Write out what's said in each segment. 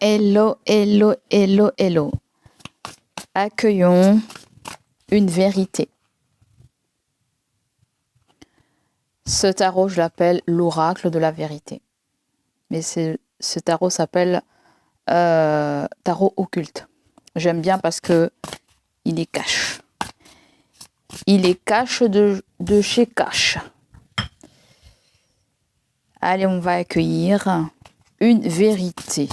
Hello, hello, hello, hello. Accueillons une vérité. Ce tarot, je l'appelle l'oracle de la vérité. Mais ce tarot s'appelle tarot occulte. J'aime bien parce que il est cash. Il est cash de chez cash. Allez, on va accueillir une vérité.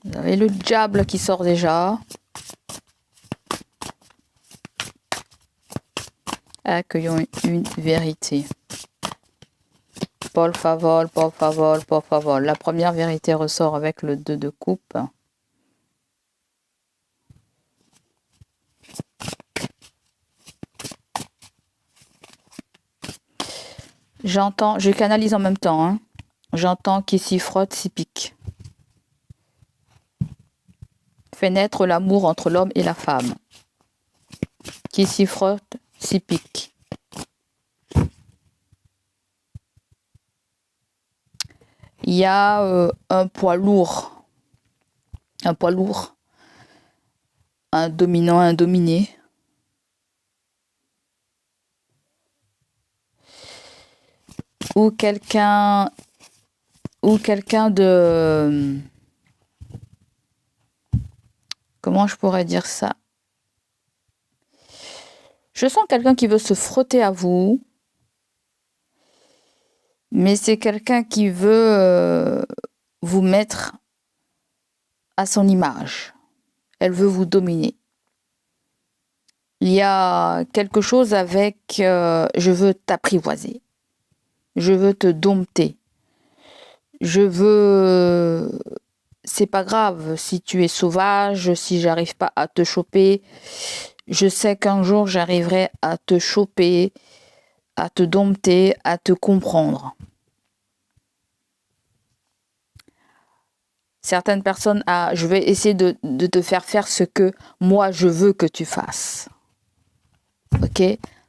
Vous avez le diable qui sort déjà. Accueillons une vérité. Por favor, por favor, por favor. La première vérité ressort avec le 2 de coupe. J'entends, je canalise en même temps. Hein. J'entends qui s'y frotte, s'y pique. Fait naître l'amour entre l'homme et la femme. Qui s'y frotte, s'y pique. Il y a un poids lourd. Un dominant, un dominé. Ou quelqu'un de... Comment je pourrais dire ça? Je sens quelqu'un qui veut se frotter à vous. Mais c'est quelqu'un qui veut vous mettre à son image. Elle veut vous dominer. Il y a quelque chose avec je veux t'apprivoiser. Je veux te dompter. Je veux... C'est pas grave si tu es sauvage, si j'arrive pas à te choper. Je sais qu'un jour j'arriverai à te choper, à te dompter, à te comprendre. Certaines personnes, je vais essayer de te faire faire ce que moi je veux que tu fasses. Ok?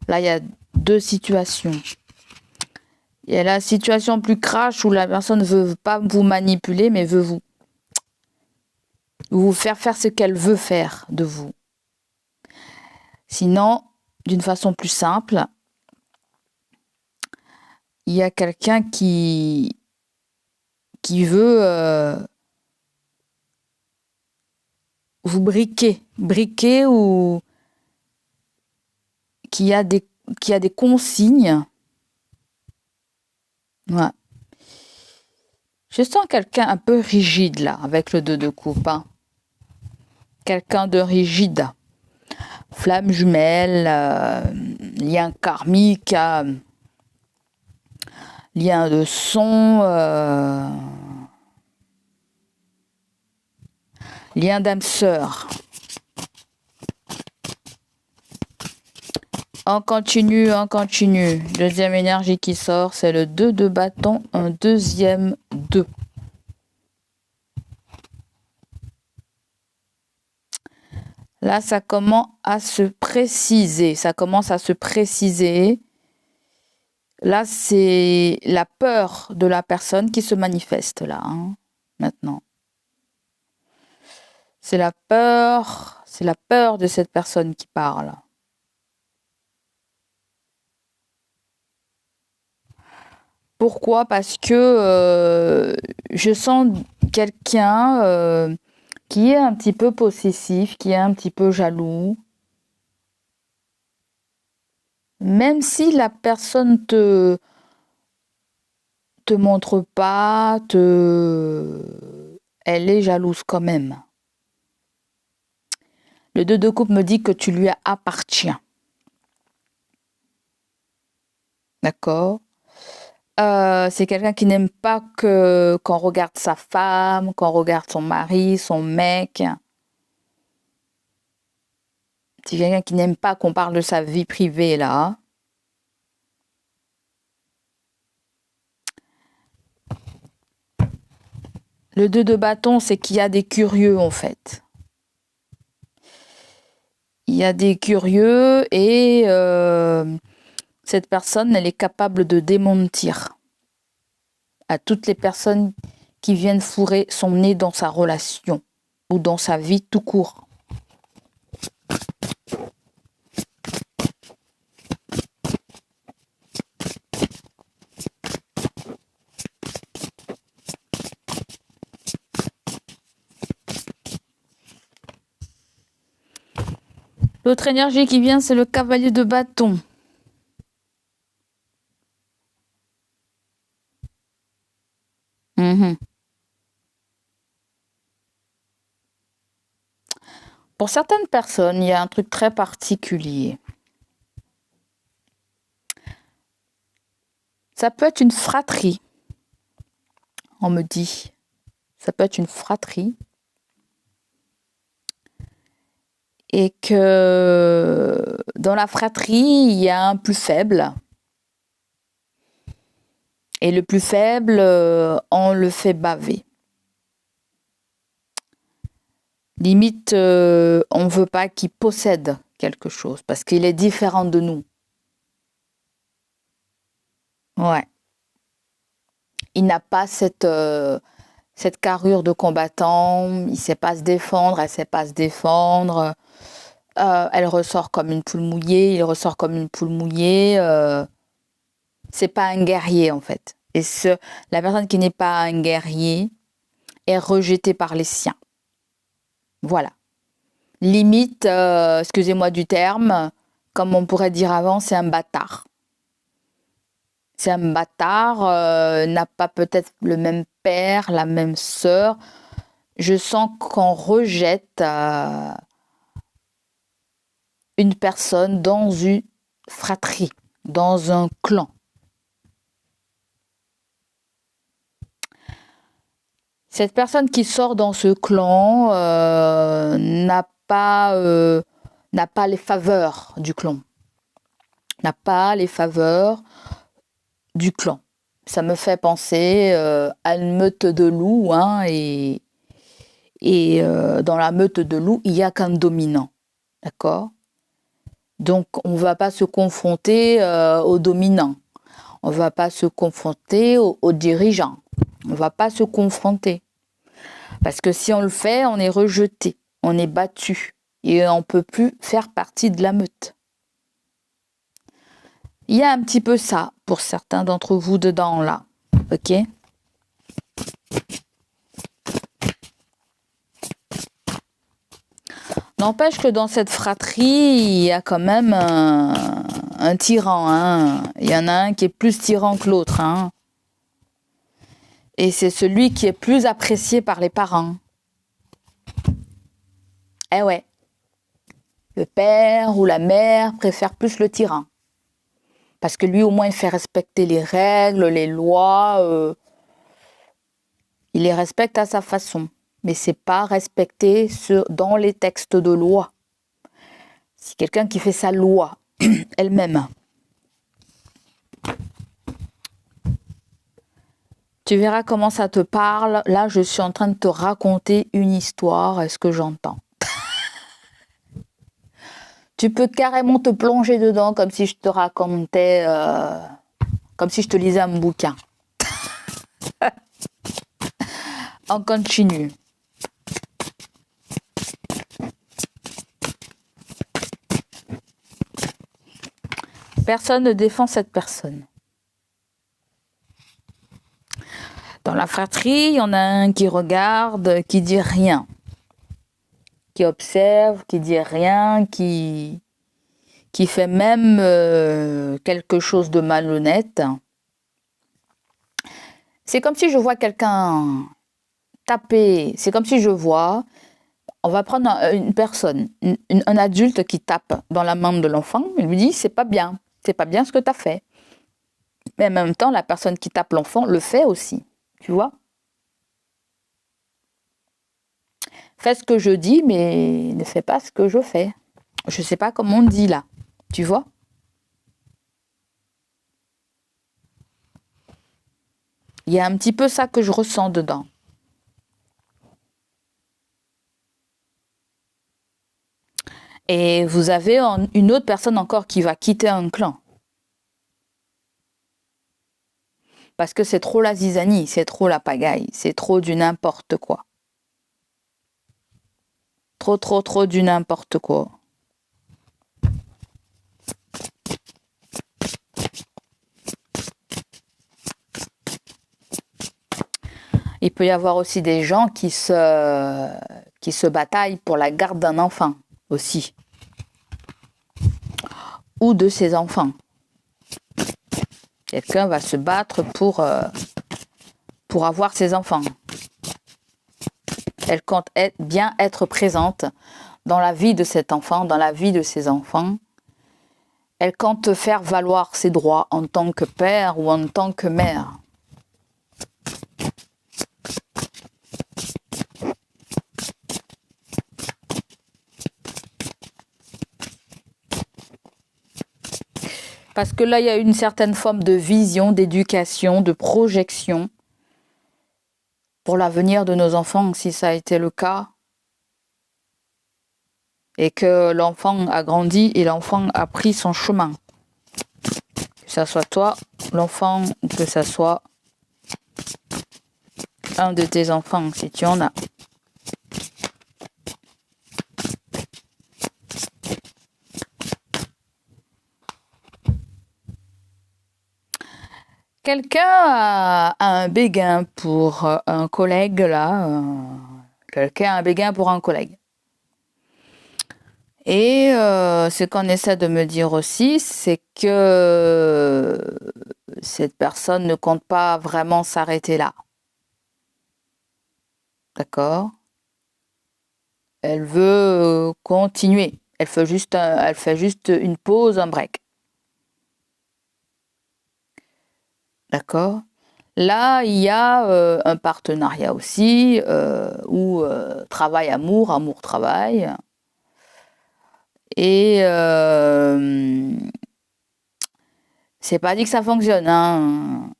Là, il y a deux situations. Il y a la situation plus crash où la personne ne veut pas vous manipuler, mais veut vous faire faire ce qu'elle veut faire de vous. Sinon, d'une façon plus simple, il y a quelqu'un qui veut vous briquer ou qui a des consignes. Ouais. Je sens quelqu'un un peu rigide là, avec le 2 de coupe. Hein. Quelqu'un de rigide. Flamme jumelle, lien karmique, lien de son, lien d'âme sœur. On continue. Deuxième énergie qui sort, c'est le 2 de bâton, un deuxième 2. Là, ça commence à se préciser. Là, c'est la peur de la personne qui se manifeste là, hein, maintenant. C'est la peur de cette personne qui parle. Pourquoi? Parce que je sens quelqu'un qui est un petit peu possessif, qui est un petit peu jaloux. Même si la personne te montre pas, elle est jalouse quand même. Le 2 de coupe me dit que tu lui appartiens. D'accord? C'est quelqu'un qui n'aime pas qu'on regarde sa femme, qu'on regarde son mari, son mec. C'est quelqu'un qui n'aime pas qu'on parle de sa vie privée, là. Le 2 de bâton, c'est qu'il y a des curieux, en fait. Il y a des curieux et Cette personne, elle est capable de démentir à toutes les personnes qui viennent fourrer son nez dans sa relation ou dans sa vie tout court. L'autre énergie qui vient, c'est le cavalier de bâton. Pour certaines personnes, il y a un truc très particulier. Ça peut être une fratrie. On me dit, ça peut être une fratrie. Et que dans la fratrie, il y a un plus faible. Et le plus faible, on le fait baver. Limite, on ne veut pas qu'il possède quelque chose parce qu'il est différent de nous. Ouais. Il n'a pas cette carrure de combattant, il ne sait pas se défendre, elle ne sait pas se défendre. Elle ressort comme une poule mouillée, il ressort comme une poule mouillée. C'est pas un guerrier en fait. Et la personne qui n'est pas un guerrier est rejetée par les siens. Voilà. Limite, excusez-moi du terme, comme on pourrait dire avant, c'est un bâtard. C'est un bâtard, n'a pas peut-être le même père, la même sœur. Je sens qu'on rejette une personne dans une fratrie, dans un clan. Cette personne qui sort dans ce clan n'a pas les faveurs du clan. N'a pas les faveurs du clan. Ça me fait penser à une meute de loups, hein, et dans la meute de loups, il n'y a qu'un dominant. D'accord ? Donc, on ne va pas se confronter aux dominants. On ne va pas se confronter aux dirigeants. On ne va pas se confronter. Parce que si on le fait, on est rejeté, on est battu et on ne peut plus faire partie de la meute. Il y a un petit peu ça pour certains d'entre vous dedans là, ok ? N'empêche que dans cette fratrie, il y a quand même un tyran. Hein. Il y en a un qui est plus tyran que l'autre. Hein. Et c'est celui qui est plus apprécié par les parents. Eh ouais. Le père ou la mère préfère plus le tyran. Parce que lui, au moins, il fait respecter les règles, les lois. Il les respecte à sa façon. Mais c'est pas respecté dans les textes de loi. C'est quelqu'un qui fait sa loi elle-même. Tu verras comment ça te parle. Là, je suis en train de te raconter une histoire. Est-ce que j'entends ? Tu peux carrément te plonger dedans comme si je te racontais, comme si je te lisais un bouquin. On continue. Personne ne défend cette personne. Dans la fratrie, il y en a un qui regarde, qui dit rien, qui observe, qui dit rien, qui fait même quelque chose de malhonnête. C'est comme si je vois quelqu'un taper, c'est comme si je vois, on va prendre une personne, un adulte qui tape dans la main de l'enfant, il lui dit c'est pas bien ce que tu as fait. Mais en même temps, la personne qui tape l'enfant le fait aussi. Tu vois ? Fais ce que je dis, mais ne fais pas ce que je fais. Je ne sais pas comment on dit là. Tu vois ? Il y a un petit peu ça que je ressens dedans. Et vous avez une autre personne encore qui va quitter un clan. Parce que c'est trop la zizanie, c'est trop la pagaille, c'est trop du n'importe quoi. Trop du n'importe quoi. Il peut y avoir aussi des gens qui se bataillent pour la garde d'un enfant aussi. Ou de ses enfants. Quelqu'un va se battre pour avoir ses enfants. Elle compte bien être présente dans la vie de cet enfant, dans la vie de ses enfants. Elle compte faire valoir ses droits en tant que père ou en tant que mère. Parce que là, il y a une certaine forme de vision, d'éducation, de projection pour l'avenir de nos enfants, si ça a été le cas. Et que l'enfant a grandi et l'enfant a pris son chemin. Que ça soit toi, l'enfant, ou que ça soit un de tes enfants, si tu en as. Quelqu'un a un béguin pour un collègue, là. Quelqu'un a un béguin pour un collègue. Et ce qu'on essaie de me dire aussi, c'est que cette personne ne compte pas vraiment s'arrêter là. D'accord? Elle veut continuer. Elle fait juste une pause, un break. D'accord? Là, il y a un partenariat aussi, où travail, amour, amour, travail. Et c'est pas dit que ça fonctionne, hein,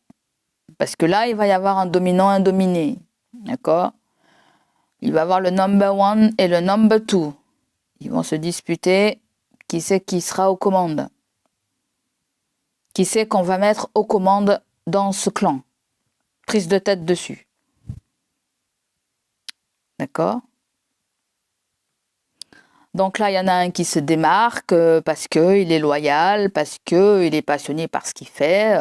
parce que là, il va y avoir un dominant, un dominé. D'accord? Il va y avoir le number one et le number two. Ils vont se disputer qui c'est qui sera aux commandes. Qui c'est qu'on va mettre aux commandes dans ce clan. Prise de tête dessus. D'accord? Donc là, il y en a un qui se démarque parce qu'il est loyal, parce qu'il est passionné par ce qu'il fait,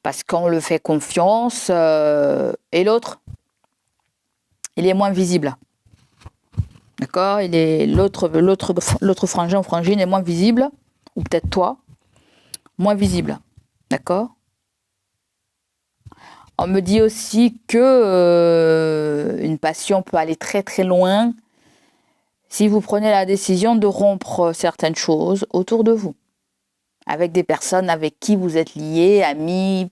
parce qu'on le fait confiance. Et l'autre, il est moins visible. D'accord? L'autre frangin ou frangine est moins visible, ou peut-être toi, moins visible. D'accord? On me dit aussi que une passion peut aller très très loin si vous prenez la décision de rompre certaines choses autour de vous, avec des personnes avec qui vous êtes liés, amis,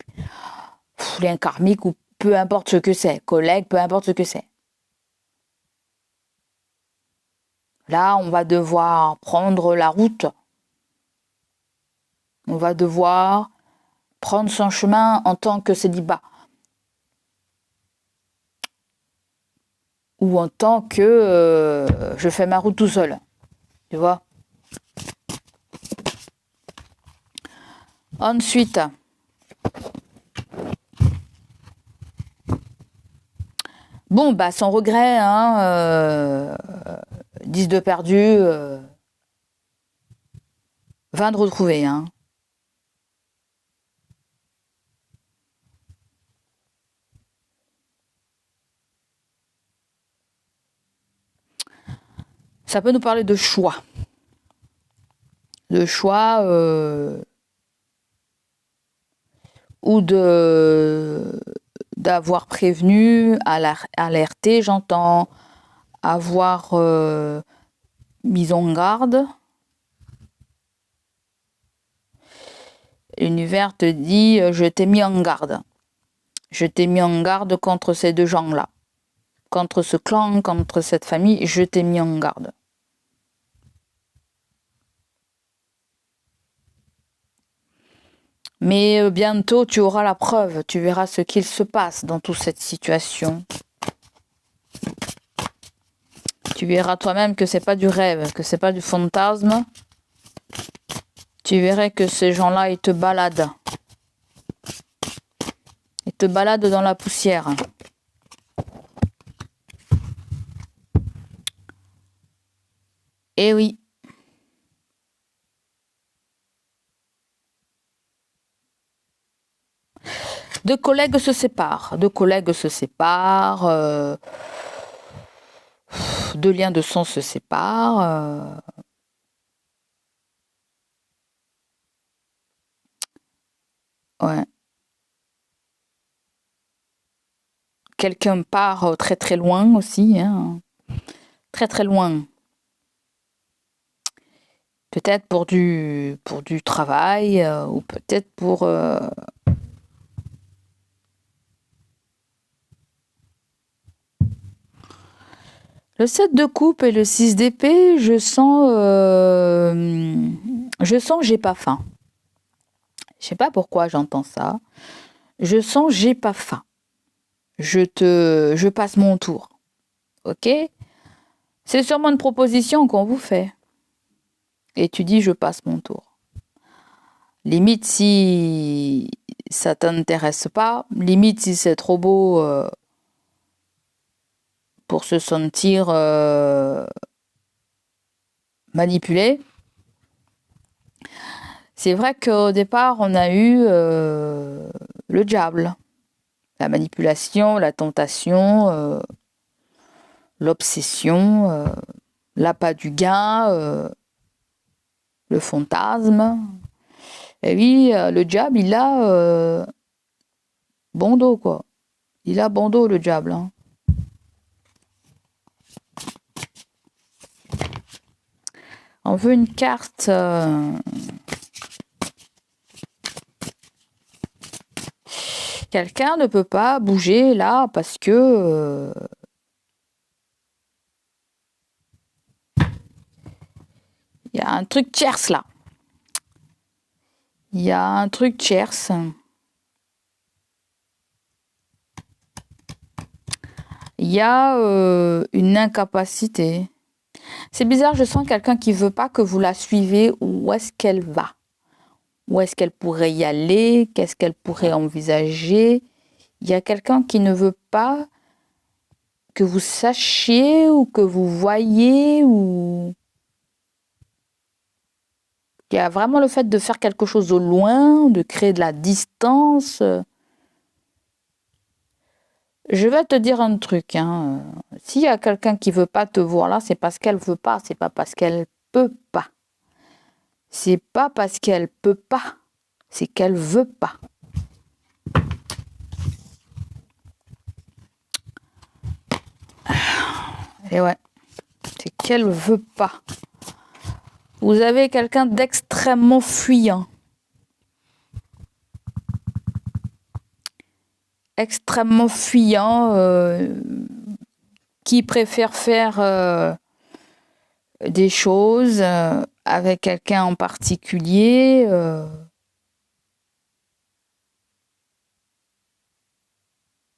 liens karmiques ou peu importe ce que c'est, collègues, peu importe ce que c'est. Là, on va devoir prendre la route. On va devoir prendre son chemin en tant que célibat. Ou en tant que je fais ma route tout seul. Tu vois? Ensuite, bon, bah, sans regret, hein, 10 de perdu, 20 de retrouvé, hein. Ça peut nous parler de choix. De choix ou d'avoir prévenu, alerté, j'entends, avoir mis en garde. L'univers te dit, je t'ai mis en garde. Je t'ai mis en garde contre ces deux gens-là. Contre ce clan, contre cette famille, je t'ai mis en garde. Mais bientôt, tu auras la preuve, tu verras ce qu'il se passe dans toute cette situation. Tu verras toi-même que c'est pas du rêve, que c'est pas du fantasme. Tu verrais que ces gens-là, ils te baladent. Ils te balades dans la poussière. Eh oui. Deux collègues se séparent. Deux liens de sang se séparent. Ouais. Quelqu'un part très très loin aussi, hein. Très très loin. Peut-être pour du travail ou peut-être pour... Le 7 de coupe et le 6 d'épée, je sens j'ai pas faim. Je sais pas pourquoi j'entends ça. Je sens j'ai pas faim. Je passe mon tour. Ok? C'est sûrement une proposition qu'on vous fait. Et tu dis je passe mon tour. Limite si ça t'intéresse pas, limite si c'est trop beau pour se sentir manipulé. C'est vrai qu'au départ, on a eu le diable, la manipulation, la tentation, l'obsession, l'appât du gain, le fantasme. Et oui, le diable, il a bon dos, quoi. Il a bon dos, le diable. Hein. On veut une carte... Quelqu'un ne peut pas bouger là parce que... Il y a un truc tierce là. Il y a un truc tierce. Il y a une incapacité. C'est bizarre, je sens quelqu'un qui veut pas que vous la suivez. Où est-ce qu'elle va? Où est-ce qu'elle pourrait y aller? Qu'est-ce qu'elle pourrait envisager? Il y a quelqu'un qui ne veut pas que vous sachiez ou que vous voyez ou... Il y a vraiment le fait de faire quelque chose au loin, de créer de la distance. Je vais te dire un truc. Hein. S'il y a quelqu'un qui veut pas te voir là, c'est parce qu'elle veut pas. C'est pas parce qu'elle peut pas. C'est pas parce qu'elle peut pas. C'est qu'elle veut pas. Et ouais, c'est qu'elle veut pas. Vous avez quelqu'un d'extrêmement fuyant. Extrêmement fuyant, qui préfère faire des choses avec quelqu'un en particulier.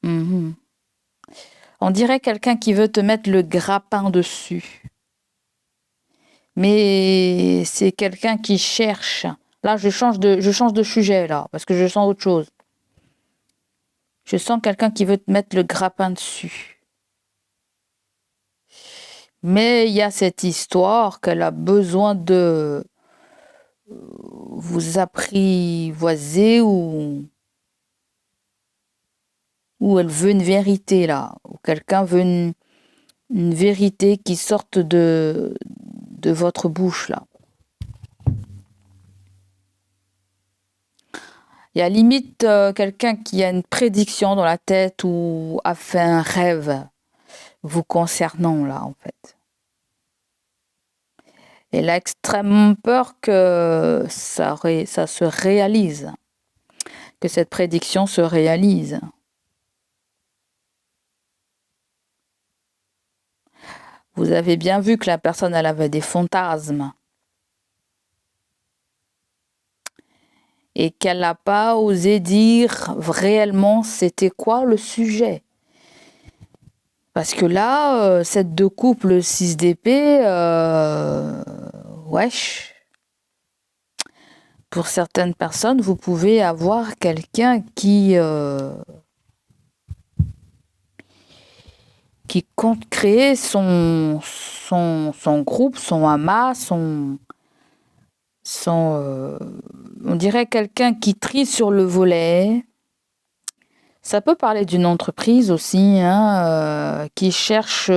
On dirait quelqu'un qui veut te mettre le grappin dessus. Mais c'est quelqu'un qui cherche. Là, je change de sujet, là, parce que je sens autre chose. Je sens quelqu'un qui veut te mettre le grappin dessus. Mais il y a cette histoire qu'elle a besoin de vous apprivoiser ou elle veut une vérité, là. Ou quelqu'un veut une vérité qui sorte de votre bouche, là. Il y a limite quelqu'un qui a une prédiction dans la tête ou a fait un rêve vous concernant, là, en fait. Elle a extrêmement peur que ça se réalise, que cette prédiction se réalise. Vous avez bien vu que la personne, elle avait des fantasmes. Et qu'elle n'a pas osé dire réellement c'était quoi le sujet. Parce que là, cette de coupe, le 6 d'épée, wesh. Pour certaines personnes, vous pouvez avoir quelqu'un qui qui compte créer son groupe, son hamas, on dirait quelqu'un qui trie sur le volet. Ça peut parler d'une entreprise aussi, hein, qui cherche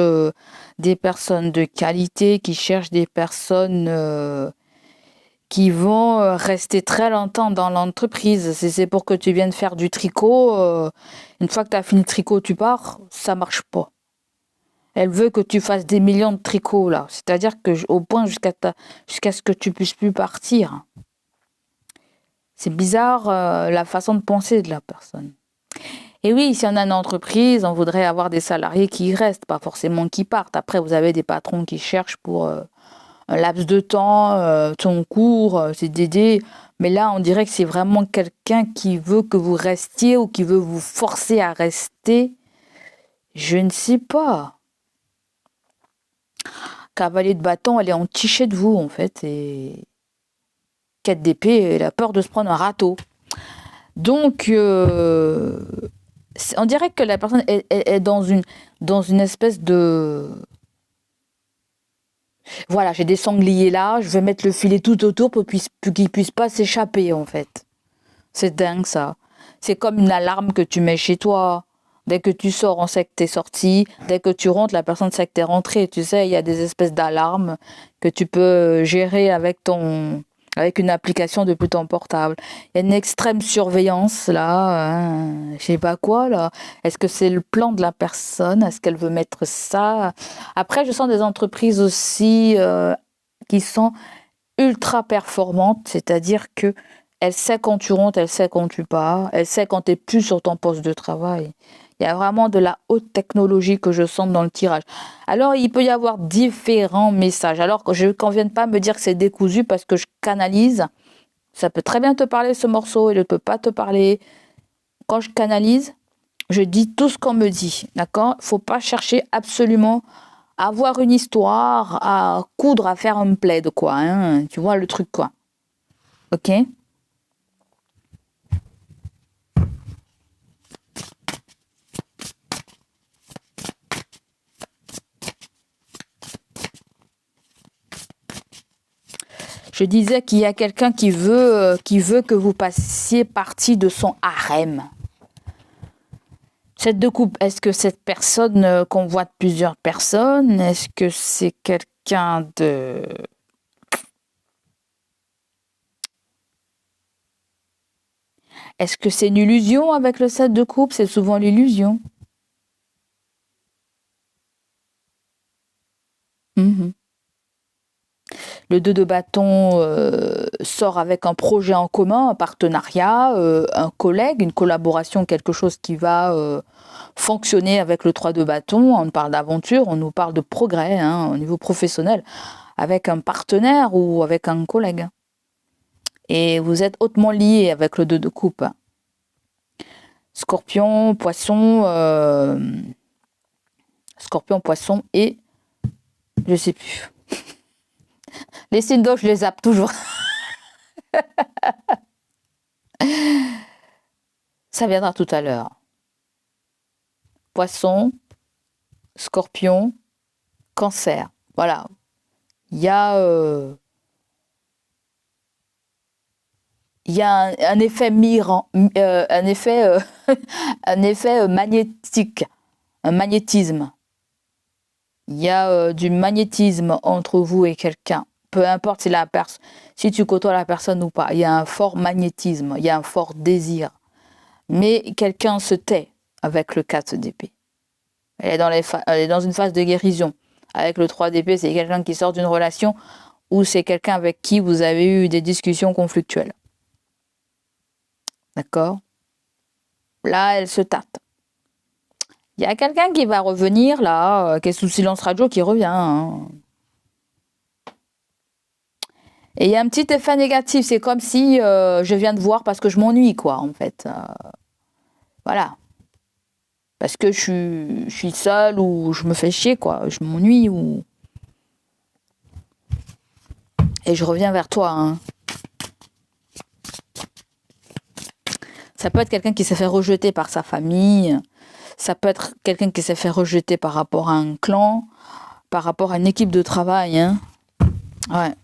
des personnes de qualité, qui cherche des personnes qui vont rester très longtemps dans l'entreprise. Si c'est pour que tu viennes faire du tricot, une fois que tu as fini le tricot, tu pars, ça marche pas. Elle veut que tu fasses des millions de tricots, là. C'est-à-dire que au point jusqu'à ce que tu puisses plus partir. C'est bizarre la façon de penser de la personne. Et oui, si on a une entreprise, on voudrait avoir des salariés qui y restent, pas forcément qui partent. Après, vous avez des patrons qui cherchent pour un laps de temps, ton cours, CDD. Mais là, on dirait que c'est vraiment quelqu'un qui veut que vous restiez ou qui veut vous forcer à rester. Je ne sais pas. Cavalier de bâton, elle est entichée de vous, en fait. Et 4 d'épée, elle a peur de se prendre un râteau. Donc, on dirait que la personne est dans une espèce de... Voilà, j'ai des sangliers là, je vais mettre le filet tout autour pour qu'ils ne puissent pas s'échapper, en fait. C'est dingue, ça. C'est comme une alarme que tu mets chez toi. Dès que tu sors, on sait que t'es sorti. Dès que tu rentres, la personne sait que t'es rentré. Tu sais, il y a des espèces d'alarmes que tu peux gérer avec une application depuis ton portable. Il y a une extrême surveillance, là. Hein, je sais pas quoi, là. Est-ce que c'est le plan de la personne? Est-ce qu'elle veut mettre ça? Après, je sens des entreprises aussi qui sont ultra performantes. C'est-à-dire que elle sait quand tu rentres, elle sait quand tu pars. Elle sait quand tu n'es plus sur ton poste de travail. Il y a vraiment de la haute technologie que je sens dans le tirage. Alors, il peut y avoir différents messages. Alors, qu'on ne vienne pas me dire que c'est décousu parce que je canalise. Ça peut très bien te parler, ce morceau, et ne peut pas te parler. Quand je canalise, je dis tout ce qu'on me dit. D'accord? Il ne faut pas chercher absolument à avoir une histoire, à coudre, à faire un plaid, quoi. Hein, tu vois le truc, quoi. Ok? Je disais qu'il y a quelqu'un qui veut que vous passiez partie de son harem. Cette de coupe, est-ce que cette personne convoite plusieurs personnes? Est-ce que c'est quelqu'un de... Est-ce que c'est une illusion avec le 7 de coupe? C'est souvent l'illusion. Le 2 de bâton sort avec un projet en commun, un partenariat, un collègue, une collaboration, quelque chose qui va fonctionner avec le 3 de bâton. On parle d'aventure, on nous parle de progrès hein, au niveau professionnel, avec un partenaire ou avec un collègue. Et vous êtes hautement liés avec le 2 de coupe. Scorpion, poisson et... Je sais plus. Les signes d'eau, je les zappe toujours. Ça viendra tout à l'heure. Poisson, Scorpion, Cancer. Voilà. Il y a un effet mirant, un effet magnétique, un magnétisme. Il y a du magnétisme entre vous et quelqu'un. Peu importe si tu côtoies la personne ou pas. Il y a un fort magnétisme, il y a un fort désir. Mais quelqu'un se tait avec le 4 d'épée. Elle est dans une phase de guérison. Avec le 3 d'épée, c'est quelqu'un qui sort d'une relation ou c'est quelqu'un avec qui vous avez eu des discussions conflictuelles. D'accord? Là, elle se tâte. Il y a quelqu'un qui va revenir, là, qui est sous silence radio, qui revient. Hein. Et il y a un petit effet négatif. C'est comme si je viens de voir parce que je m'ennuie, quoi, en fait. Voilà. Parce que je suis seule ou je me fais chier, quoi. Je m'ennuie ou... Et je reviens vers toi, hein. Ça peut être quelqu'un qui s'est fait rejeter par sa famille. Ça peut être quelqu'un qui s'est fait rejeter par rapport à un clan, par rapport à une équipe de travail. Hein. Ouais.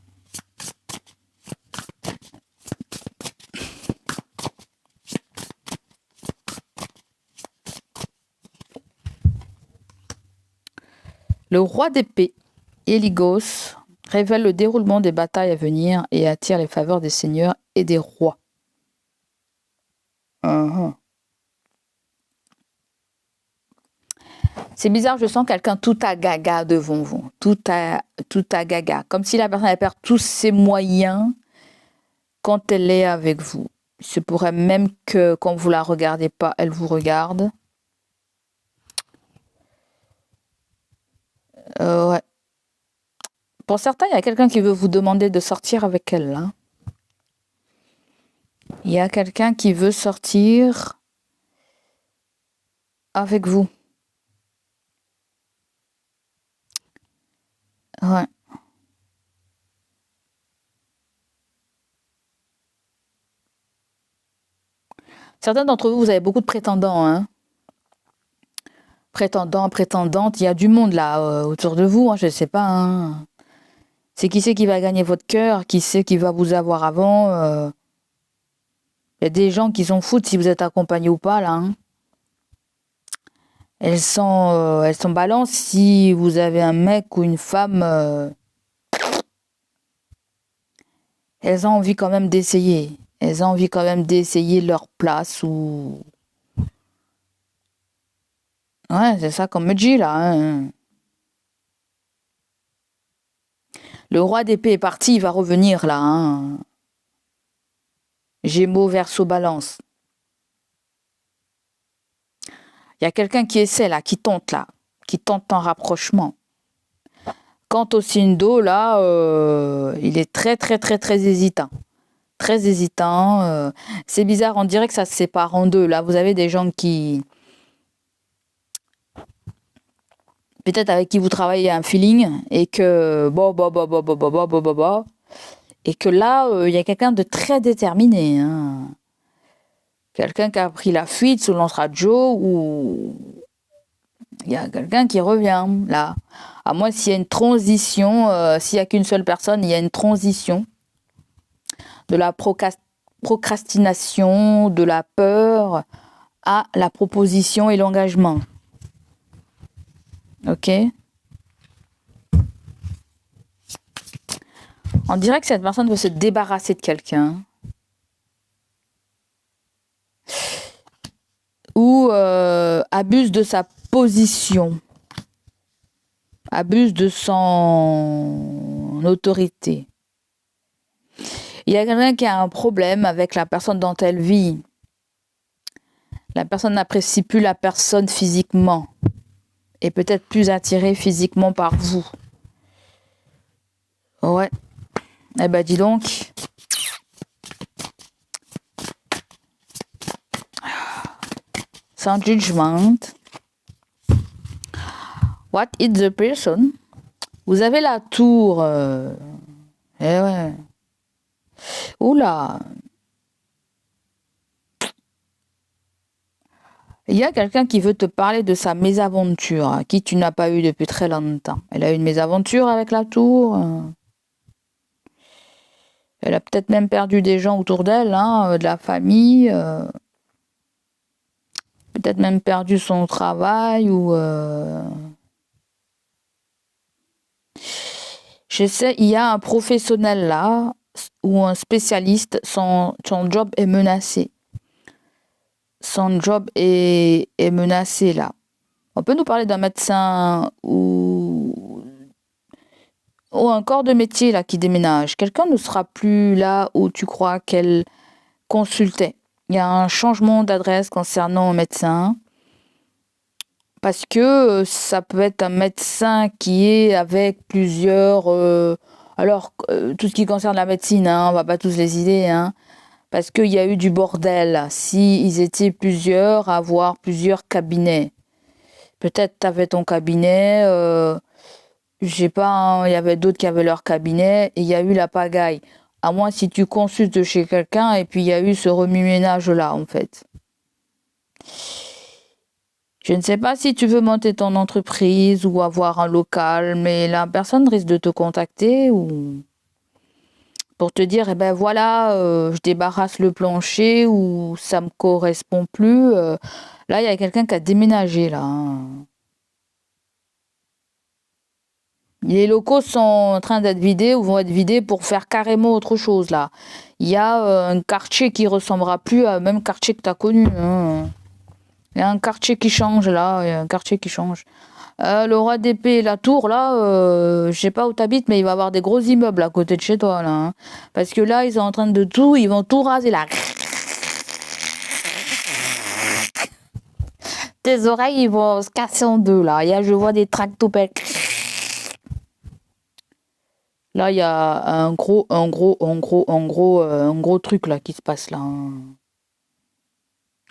Le roi d'épée, Héligos, révèle le déroulement des batailles à venir et attire les faveurs des seigneurs et des rois. C'est bizarre, je sens quelqu'un tout à gaga devant vous, tout à gaga, comme si la personne elle perd tous ses moyens quand elle est avec vous. Il se pourrait même que quand vous la regardez pas, elle vous regarde. Ouais. Pour certains, il y a quelqu'un qui veut vous demander de sortir avec elle. Hein. Il y a quelqu'un qui veut sortir avec vous. Ouais. Certains d'entre vous, vous avez beaucoup de prétendants. Hein. Prétendants, prétendantes. Il y a du monde là autour de vous. Hein, je ne sais pas. Hein. C'est qui c'est qui va gagner votre cœur, qui c'est qui va vous avoir avant. Il y a des gens qui s'en foutent si vous êtes accompagné ou pas là. Hein. Elles sont balance si vous avez un mec ou une femme. Elles ont envie quand même d'essayer. Elles ont envie quand même d'essayer leur place ou. Ouais, c'est ça qu'on me dit là. Hein. Le roi d'épée est parti, il va revenir là. Hein. Gémeaux, Verseau, Balance. Il y a quelqu'un qui essaie là, qui tente un rapprochement. Quant au signe d'eau, là, il est très, très, très, très hésitant. Très hésitant. C'est bizarre, on dirait que ça se sépare en deux. Là, vous avez des gens qui... Peut-être avec qui vous travaillez un feeling et que... Et que là, il y a quelqu'un de très déterminé. Hein. Quelqu'un qui a pris la fuite selon radio ou... Il y a quelqu'un qui revient, là. À moins s'il y a une transition, s'il n'y a qu'une seule personne, il y a une transition de la procrastination, de la peur à la proposition et l'engagement. Ok ? On dirait que cette personne veut se débarrasser de quelqu'un. Ou abuse de sa position. Abuse de son autorité. Il y a quelqu'un qui a un problème avec la personne dont elle vit. La personne n'apprécie plus la personne physiquement. Et peut-être plus attirée physiquement par vous. Ouais. Eh ben dis donc. Sans judgment. What is the person? Vous avez la tour. Eh ouais. Oula. Il y a quelqu'un qui veut te parler de sa mésaventure, qui tu n'as pas eu depuis très longtemps. Elle a eu une mésaventure avec la tour. Elle a peut-être même perdu des gens autour d'elle, hein, de la famille. Peut-être même perdu son travail ou... Je sais, il y a un professionnel là, ou un spécialiste, son job est menacé. Son job est menacé là. On peut nous parler d'un médecin ou un corps de métier là qui déménage. Quelqu'un ne sera plus là où tu crois qu'elle consultait. Il y a un changement d'adresse concernant un médecin. Parce que ça peut être un médecin qui est avec plusieurs... tout ce qui concerne la médecine, hein, on va pas tous les idées, hein, parce qu'il y a eu du bordel. Si ils étaient plusieurs à avoir plusieurs cabinets. Peut-être tu avais ton cabinet, je sais pas, hein, il y avait d'autres qui avaient leur cabinet, et il y a eu la pagaille. À moins si tu consultes chez quelqu'un, et puis il y a eu ce remue-ménage-là, en fait. Je ne sais pas si tu veux monter ton entreprise ou avoir un local, mais la personne risque de te contacter ou pour te dire, eh ben voilà, je débarrasse le plancher ou ça me correspond plus. Là, il y a quelqu'un qui a déménagé là, hein. Les locaux sont en train d'être vidés ou vont être vidés pour faire carrément autre chose là. Il y a un quartier qui ressemblera plus au même quartier que tu as connu, hein. Il y a un quartier qui change là, il y a un quartier qui change. Le roi d'épée et la tour, là, je sais pas où t'habites, mais il va y avoir des gros immeubles à côté de chez toi, là, hein. Parce que là, ils sont en train de tout, ils vont tout raser, là. Tes oreilles, ils vont se casser en deux, là. Je vois des tractopelles. Là, il y a un gros truc, là, qui se passe, là, hein.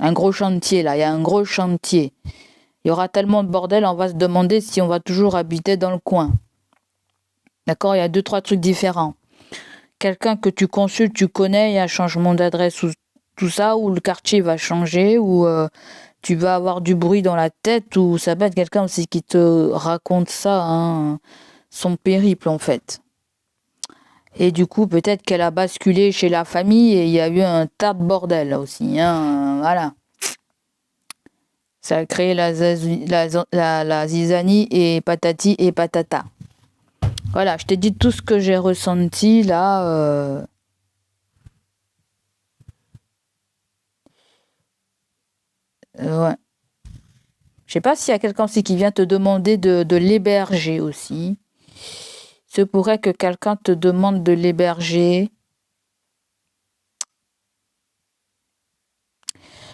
Un gros chantier, là, il y a un gros chantier. Il y aura tellement de bordel, on va se demander si on va toujours habiter dans le coin. D'accord? Il y a 2-3 trucs différents. Quelqu'un que tu consultes, tu connais, il y a un changement d'adresse ou tout ça, ou le quartier va changer, ou tu vas avoir du bruit dans la tête, ou ça peut être quelqu'un aussi qui te raconte ça, hein, son périple en fait. Et du coup, peut-être qu'elle a basculé chez la famille et il y a eu un tas de bordel là aussi, hein, voilà. Ça a créé la zizanie et patati et patata. Voilà, je t'ai dit tout ce que j'ai ressenti là. Ouais. Je sais pas s'il y a quelqu'un aussi qui vient te demander de l'héberger aussi. Il se pourrait que quelqu'un te demande de l'héberger.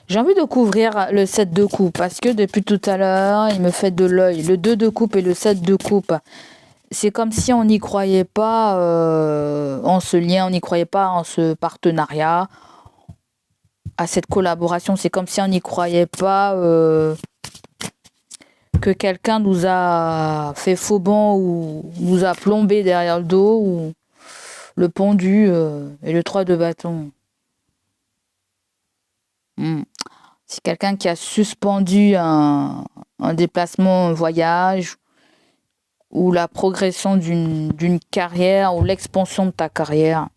J'ai envie de couvrir le 7 de coupe parce que depuis tout à l'heure, il me fait de l'œil. Le 2 de coupe et le 7 de coupe. C'est comme si on n'y croyait pas en ce lien, on n'y croyait pas en ce partenariat, à cette collaboration. C'est comme si on n'y croyait pas que quelqu'un nous a fait faux bond ou nous a plombé derrière le dos ou le pendu et le 3 de bâton. C'est quelqu'un qui a suspendu un déplacement, un voyage ou la progression d'une carrière ou l'expansion de ta carrière.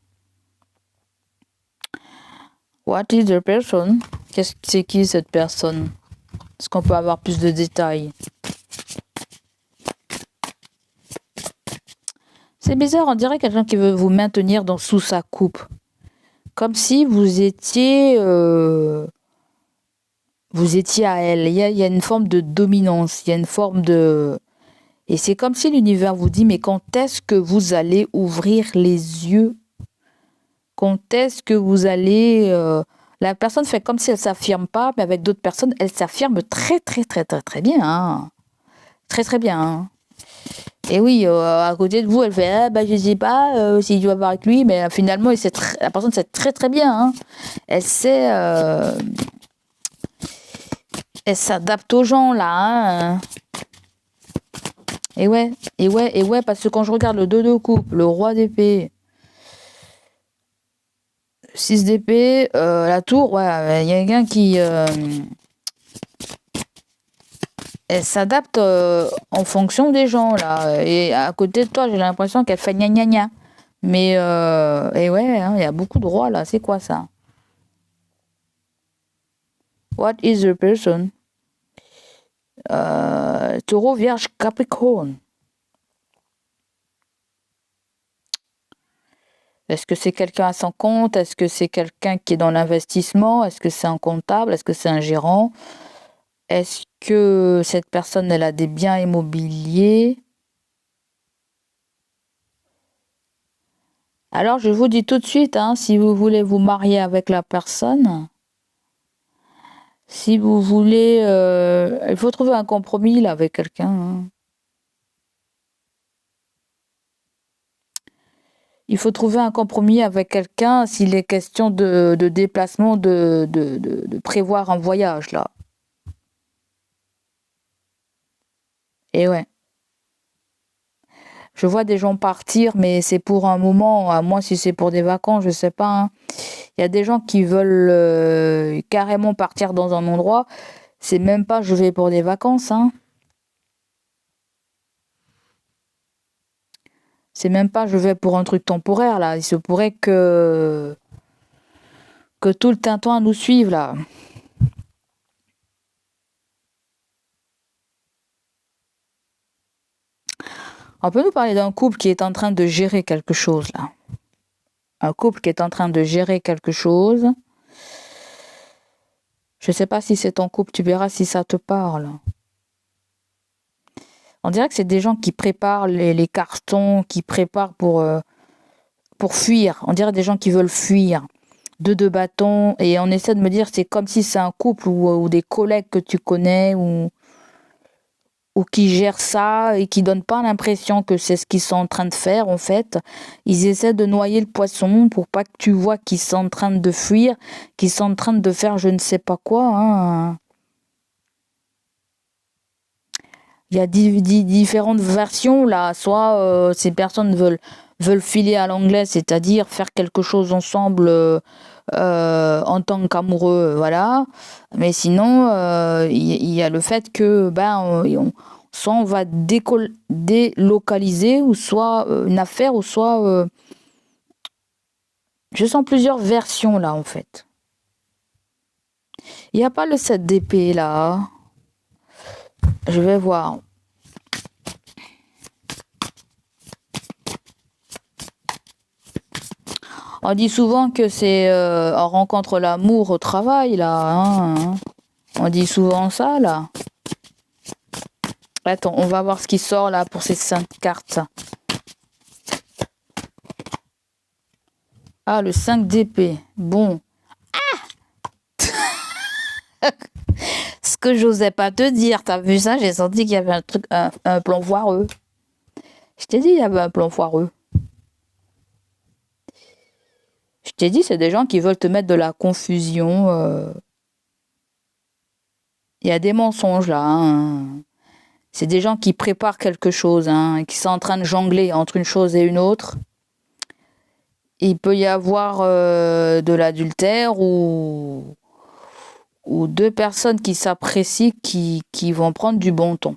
What is the person? C'est qui cette personne? Est-ce qu'on peut avoir plus de détails? C'est bizarre, on dirait quelqu'un qui veut vous maintenir sous sa coupe. Comme si vous étiez à elle. Il y a une forme de dominance, il y a une forme de... Et c'est comme si l'univers vous dit, mais quand est-ce que vous allez ouvrir les yeux? Quand est-ce que vous allez... La personne fait comme si elle s'affirme pas, mais avec d'autres personnes, elle s'affirme très, très, très, très, très bien, hein. Très, très bien, hein. Et oui, à côté de vous, elle fait, ah, bah, je sais pas si je dois voir avec lui, mais finalement, la personne sait très, très bien, hein. Elle sait... Elle s'adapte aux gens, là, hein. Et ouais, parce que quand je regarde le 2 de coupe, le roi d'épée, 6 d'épée, la tour, ouais, il y a quelqu'un qui... elle s'adapte en fonction des gens, là. Et à côté de toi, j'ai l'impression qu'elle fait gna gna gna. Mais, et ouais, hein, il y a beaucoup de rois, là. C'est quoi, ça? What is the person? Taureau, Vierge, Capricorne. Est-ce que c'est quelqu'un à son compte? Est-ce que c'est quelqu'un qui est dans l'investissement? Est-ce que c'est un comptable? Est-ce que c'est un gérant? Est-ce que cette personne, elle a des biens immobiliers? Alors, je vous dis tout de suite, hein, si vous voulez vous marier avec la personne, si vous voulez... il faut trouver un compromis là, avec quelqu'un, hein. Il faut trouver un compromis avec quelqu'un s'il est question de déplacement, de prévoir un voyage, là. Et ouais. Je vois des gens partir, mais c'est pour un moment, à moins si c'est pour des vacances, je sais pas, hein. Il y a des gens qui veulent carrément partir dans un endroit, c'est même pas je vais pour des vacances, hein. C'est même pas je vais pour un truc temporaire, là. Il se pourrait que tout le tintouin nous suive, là. On peut nous parler d'un couple qui est en train de gérer quelque chose, là. Un couple qui est en train de gérer quelque chose. Je sais pas si c'est ton couple, tu verras si ça te parle. On dirait que c'est des gens qui préparent les cartons, qui préparent pour fuir. On dirait des gens qui veulent fuir. Deux bâtons. Et on essaie de me dire, c'est comme si c'est un couple ou des collègues que tu connais ou qui gèrent ça et qui donnent pas l'impression que c'est ce qu'ils sont en train de faire, en fait. Ils essaient de noyer le poisson pour pas que tu vois qu'ils sont en train de fuir, qu'ils sont en train de faire je ne sais pas quoi, hein. Il y a différentes versions là. Soit ces personnes veulent filer à l'anglais, c'est-à-dire faire quelque chose ensemble en tant qu'amoureux, voilà. Mais sinon, il y a le fait que soit on va délocaliser, ou soit une affaire, ou soit je sens plusieurs versions là en fait. Il n'y a pas le 7 d'épée là. Je vais voir. On dit souvent que c'est on rencontre l'amour au travail là, hein. On dit souvent ça là. Attends, on va voir ce qui sort là pour ces 5 cartes. Ah, le 5 d'épée. Bon. Ce que j'osais pas te dire, t'as vu ça? J'ai senti qu'il y avait un plan foireux. Je t'ai dit, il y avait un plan foireux. Je t'ai dit, c'est des gens qui veulent te mettre de la confusion. Il y a des mensonges là, hein. C'est des gens qui préparent quelque chose, hein, qui sont en train de jongler entre une chose et une autre. Il peut y avoir de l'adultère ou deux personnes qui s'apprécient qui vont prendre du bon ton.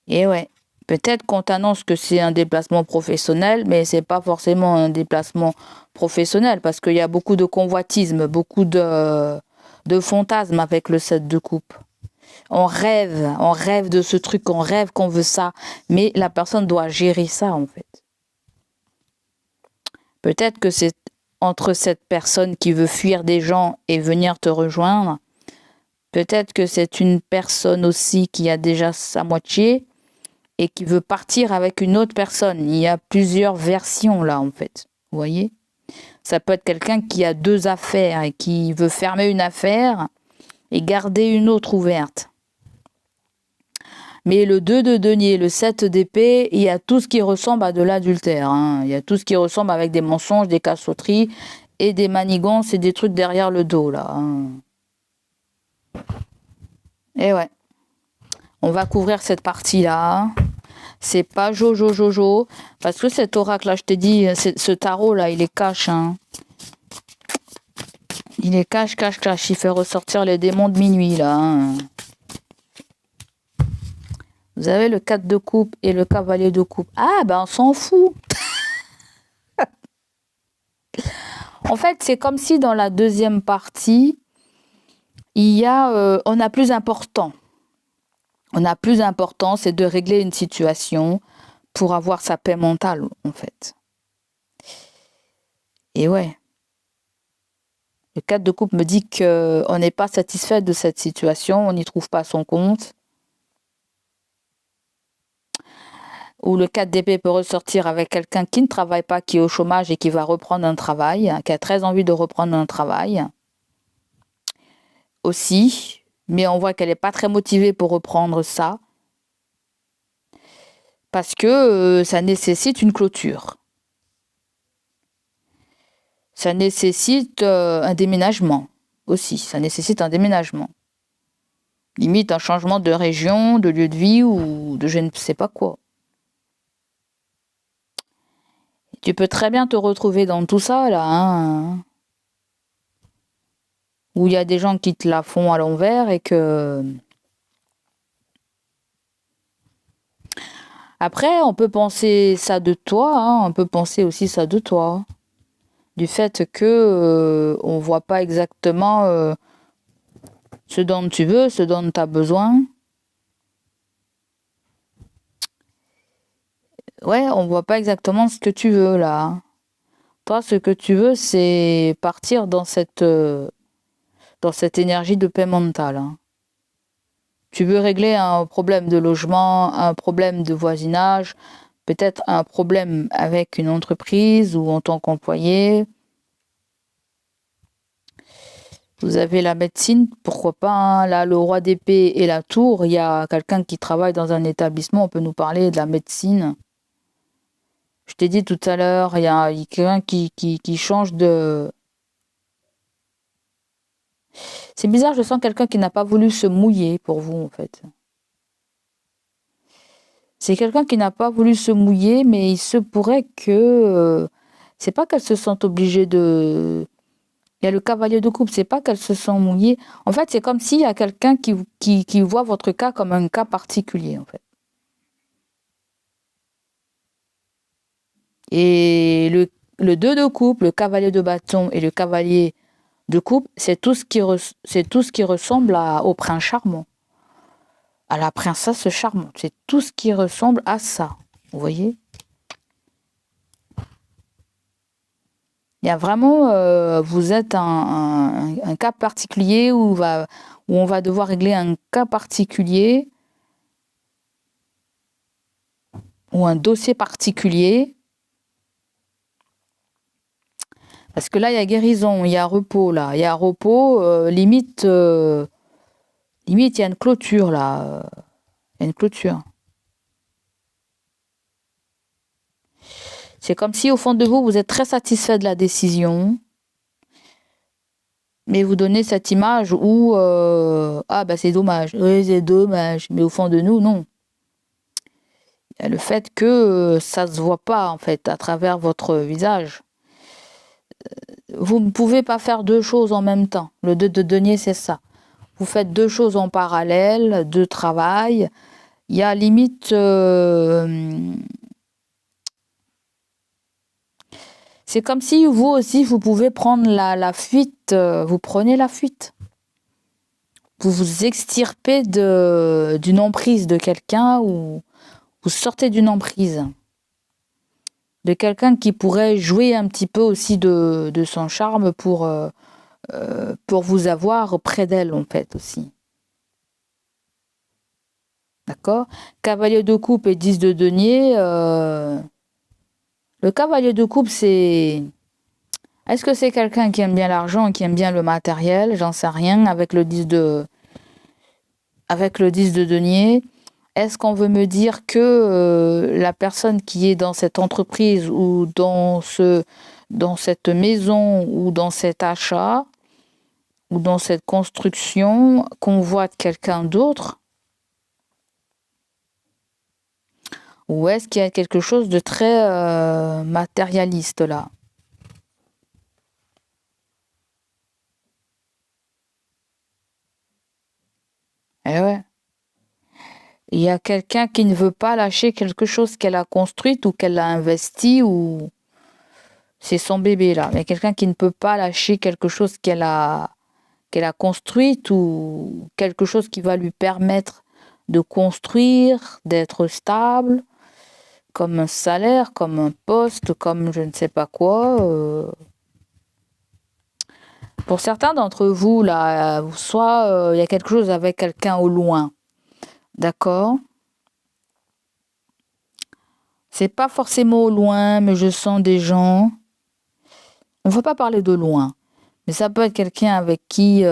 Et ouais, peut-être qu'on t'annonce que c'est un déplacement professionnel, mais c'est pas forcément un déplacement professionnel parce qu'il y a beaucoup de convoitisme, beaucoup de fantasmes avec le 7 de coupe. On rêve de ce truc, on rêve qu'on veut ça, mais la personne doit gérer ça en fait. Peut-être que c'est entre cette personne qui veut fuir des gens et venir te rejoindre. Peut-être que c'est une personne aussi qui a déjà sa moitié et qui veut partir avec une autre personne. Il y a plusieurs versions là en fait. Vous voyez ? Ça peut être quelqu'un qui a 2 affaires et qui veut fermer une affaire et garder une autre ouverte. Mais le 2 de denier, le 7 d'épée, il y a tout ce qui ressemble à de l'adultère, hein. Il y a tout ce qui ressemble avec des mensonges, des cassotteries et des manigances et des trucs derrière le dos, là, hein. Et ouais. On va couvrir cette partie-là. C'est pas Jojo. Parce que cet oracle-là, je t'ai dit, ce tarot-là, il est cash, hein. Il est cash. Il fait ressortir les démons de minuit, là, hein. Vous avez le 4 de coupe et le cavalier de coupe. Ah, ben on s'en fout. En fait, c'est comme si dans la deuxième partie, il y a, on a plus important. On a plus important, c'est de régler une situation pour avoir sa paix mentale, en fait. Et ouais. Le 4 de coupe me dit qu'on n'est pas satisfait de cette situation, on n'y trouve pas son compte. Ou le 4 d'épée peut ressortir avec quelqu'un qui ne travaille pas, qui est au chômage et qui va reprendre un travail, qui a très envie de reprendre un travail. Aussi, mais on voit qu'elle n'est pas très motivée pour reprendre ça. Parce que ça nécessite une clôture. Ça nécessite un déménagement aussi. Ça nécessite un déménagement. Limite un changement de région, de lieu de vie ou de je ne sais pas quoi. Tu peux très bien te retrouver dans tout ça, là, hein. où il y a des gens qui te la font à l'envers et que... Après, on peut penser ça de toi, hein, on peut penser aussi ça de toi. Du fait que on voit pas exactement ce dont tu veux, ce dont tu as besoin. Ouais, on voit pas exactement ce que tu veux là. Toi, ce que tu veux, c'est partir dans cette énergie de paix mentale, hein. Tu veux régler un problème de logement, un problème de voisinage, peut-être un problème avec une entreprise ou en tant qu'employé. Vous avez la médecine, pourquoi pas, hein. Là, le roi d'épée et la tour, il y a quelqu'un qui travaille dans un établissement, on peut nous parler de la médecine. Je t'ai dit tout à l'heure, il y a quelqu'un qui change de... C'est bizarre, je sens quelqu'un qui n'a pas voulu se mouiller pour vous, en fait. C'est quelqu'un qui n'a pas voulu se mouiller, mais il se pourrait que... c'est pas qu'elle se sente obligée de... Il y a le cavalier de coupe, c'est pas qu'elle se sent mouillée. En fait, c'est comme s'il y a quelqu'un qui voit votre cas comme un cas particulier, en fait. Et le 2 de coupe, le cavalier de bâton et le cavalier de coupe, c'est tout ce qui ressemble au prince charmant, à la princesse charmante. C'est tout ce qui ressemble à ça. Vous voyez? Il y a vraiment, vous êtes un cas particulier où on va devoir régler un cas particulier ou un dossier particulier. Parce que là, il y a guérison, il y a repos, là. Il y a repos, limite, il y a une clôture, là. Il y a une clôture. C'est comme si, au fond de vous, vous êtes très satisfait de la décision. Mais vous donnez cette image où, ah, bah, c'est dommage. Oui, c'est dommage. Mais au fond de nous, non. Il y a le fait que ça se voit pas, en fait, à travers votre visage. Vous ne pouvez pas faire deux choses en même temps. Le 2 de denier, c'est ça. Vous faites deux choses en parallèle, deux travail. Il y a limite... c'est comme si vous aussi, vous pouvez prendre la fuite. Vous prenez la fuite. Vous vous extirpez d'une emprise de quelqu'un ou vous sortez d'une emprise de quelqu'un qui pourrait jouer un petit peu aussi de son charme pour vous avoir près d'elle, en fait, aussi. D'accord? Cavalier de coupe et 10 de denier. Le cavalier de coupe, c'est... Est-ce que c'est quelqu'un qui aime bien l'argent, qui aime bien le matériel? J'en sais rien. Avec le 10 de denier, est-ce qu'on veut me dire que la personne qui est dans cette entreprise ou dans cette maison ou dans cet achat ou dans cette construction convoite quelqu'un d'autre? Ou est-ce qu'il y a quelque chose de très matérialiste là? Eh ouais. Il y a quelqu'un qui ne veut pas lâcher quelque chose qu'elle a construit ou qu'elle a investi ou c'est son bébé là. Il y a quelqu'un qui ne peut pas lâcher quelque chose qu'elle a construite ou quelque chose qui va lui permettre de construire, d'être stable, comme un salaire, comme un poste, comme je ne sais pas quoi. Pour certains d'entre vous, là, soit il y a quelque chose avec quelqu'un au loin, d'accord? C'est pas forcément au loin, mais je sens des gens. On ne va pas parler de loin, mais ça peut être quelqu'un avec qui il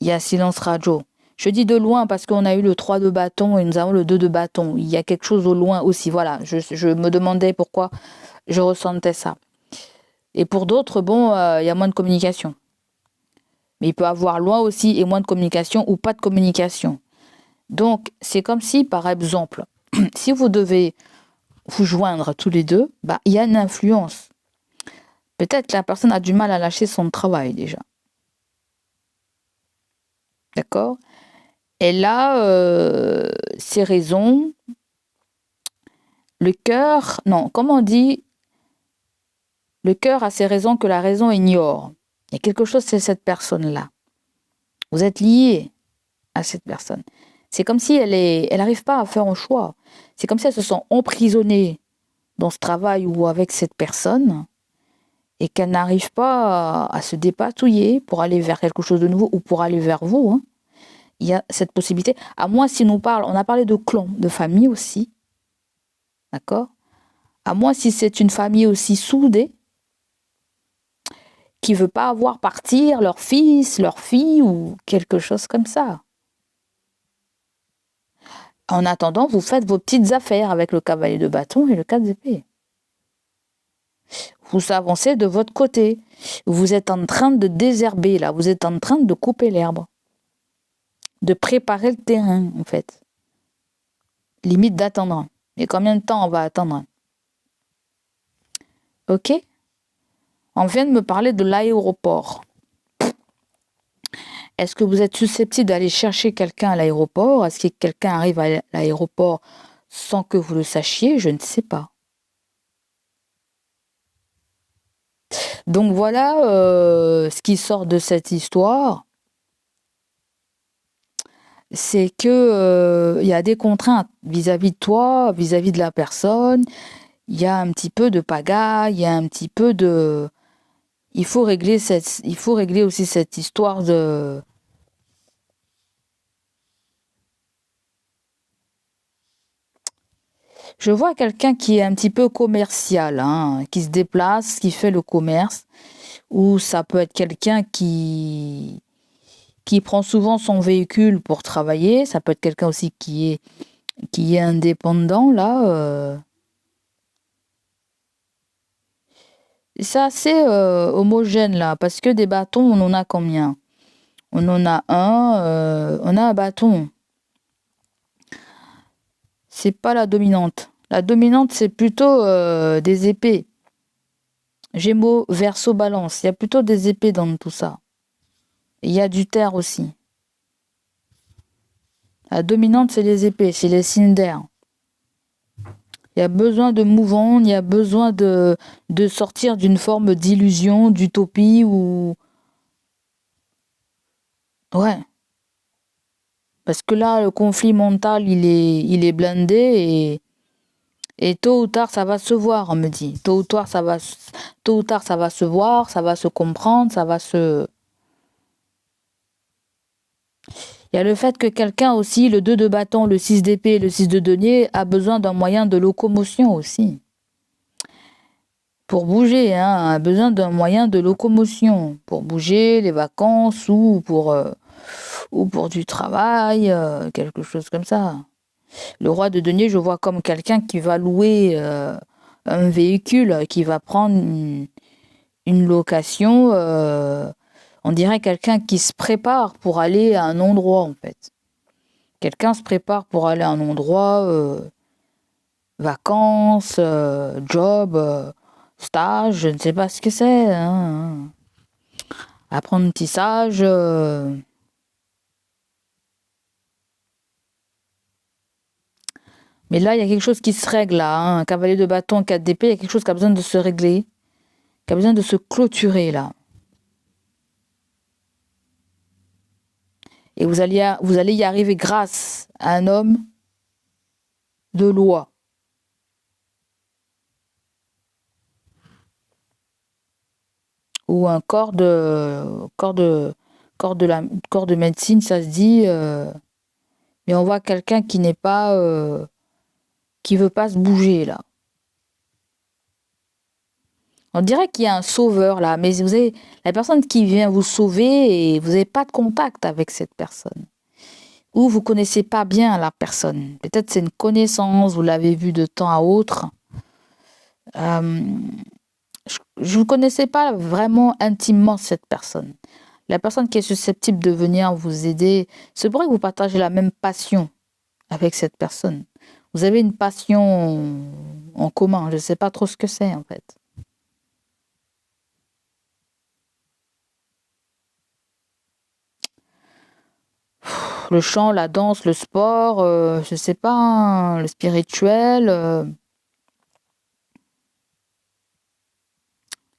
y a silence radio. Je dis de loin parce qu'on a eu le 3 de bâton et nous avons le 2 de bâton. Il y a quelque chose au loin aussi. Voilà, je me demandais pourquoi je ressentais ça. Et pour d'autres, bon, il y a moins de communication. Mais il peut y avoir loin aussi et moins de communication ou pas de communication. Donc, c'est comme si, par exemple, si vous devez vous joindre tous les deux, bah, il y a une influence. Peut-être que la personne a du mal à lâcher son travail déjà. D'accord? Elle a ses raisons. Le cœur, non, comment on dit? Le cœur a ses raisons que la raison ignore. Il y a quelque chose, c'est cette personne-là. Vous êtes lié à cette personne. C'est comme si elle n'arrive pas à faire un choix. C'est comme si elle se sent emprisonnée dans ce travail ou avec cette personne et qu'elle n'arrive pas à se dépatouiller pour aller vers quelque chose de nouveau ou pour aller vers vous. Hein. Il y a cette possibilité. À moins si on a parlé de clan, de famille aussi. D'accord? À moins si c'est une famille aussi soudée qui veut pas voir partir leur fils, leur fille ou quelque chose comme ça. En attendant, vous faites vos petites affaires avec le cavalier de bâton et le 4 d'épée. Vous avancez de votre côté. Vous êtes en train de désherber, là. Vous êtes en train de couper l'herbe. De préparer le terrain, en fait. Limite d'attendre. Et combien de temps on va attendre? Ok? On vient de me parler de l'aéroport. Est-ce que vous êtes susceptible d'aller chercher quelqu'un à l'aéroport? Est-ce que quelqu'un arrive à l'aéroport sans que vous le sachiez? Je ne sais pas. Donc voilà ce qui sort de cette histoire. C'est que y a des contraintes vis-à-vis de toi, vis-à-vis de la personne. Il y a un petit peu de pagaille, il y a un petit peu de... Il faut régler aussi cette histoire de... Je vois quelqu'un qui est un petit peu commercial, hein, qui se déplace, qui fait le commerce, ou ça peut être quelqu'un qui prend souvent son véhicule pour travailler, ça peut être quelqu'un aussi qui est indépendant, là. C'est assez homogène, là, parce que des bâtons, on en a combien? On en a on a un bâton. C'est pas la dominante. La dominante, c'est plutôt des épées. Gémeaux, Verseau, Balance. Il y a plutôt des épées dans tout ça. Et il y a du terre aussi. La dominante, c'est les épées, c'est les signes d'air. Il y a besoin de mouvement, il y a besoin de sortir d'une forme d'illusion, d'utopie ou... Ouais. Parce que là, le conflit mental, il est blindé et tôt ou tard, ça va se voir, on me dit. Tôt ou tard, ça va se voir, ça va se comprendre, ça va se... Il y a le fait que quelqu'un aussi, le 2 de bâton, le 6 d'épée, le 6 de denier, a besoin d'un moyen de locomotion aussi. Pour bouger, hein, a besoin d'un moyen de locomotion. Pour bouger, les vacances ou pour du travail, quelque chose comme ça. Le roi de denier, je vois comme quelqu'un qui va louer un véhicule, qui va prendre une location. On dirait quelqu'un qui se prépare pour aller à un endroit, en fait. Quelqu'un se prépare pour aller à un endroit, vacances, job, stage, je ne sais pas ce que c'est. Hein. Apprentissage. Mais là, il y a quelque chose qui se règle, là. Hein. Un cavalier de bâton, 4 d'épée, il y a quelque chose qui a besoin de se régler, qui a besoin de se clôturer, là. Et vous allez y arriver grâce à un homme de loi. Ou un corps de médecine, ça se dit. Mais on voit quelqu'un qui n'est pas, qui veut pas se bouger, là. On dirait qu'il y a un sauveur, là. Mais vous avez la personne qui vient vous sauver et vous n'avez pas de contact avec cette personne. Ou vous connaissez pas bien la personne. Peut-être c'est une connaissance, vous l'avez vue de temps à autre. Je ne connaissais pas vraiment intimement cette personne. La personne qui est susceptible de venir vous aider, c'est vrai que vous partagez la même passion avec cette personne. Vous avez une passion en commun. Je ne sais pas trop ce que c'est, en fait. le chant, la danse, le sport, je sais pas, hein, le spirituel.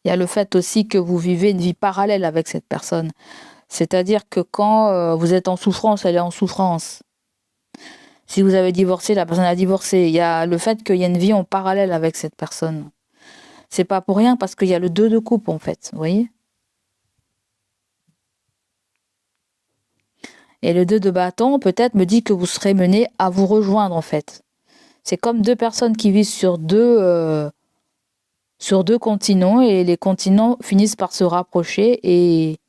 Il y a le fait aussi que vous vivez une vie parallèle avec cette personne. C'est-à-dire que quand vous êtes en souffrance, elle est en souffrance. Si vous avez divorcé, la personne a divorcé. Il y a le fait qu'il y a une vie en parallèle avec cette personne. C'est pas pour rien parce qu'il y a le 2 de coupe en fait, vous voyez. Et le 2 de bâton peut-être me dit que vous serez mené à vous rejoindre en fait. C'est comme deux personnes qui vivent sur deux continents et les continents finissent par se rapprocher et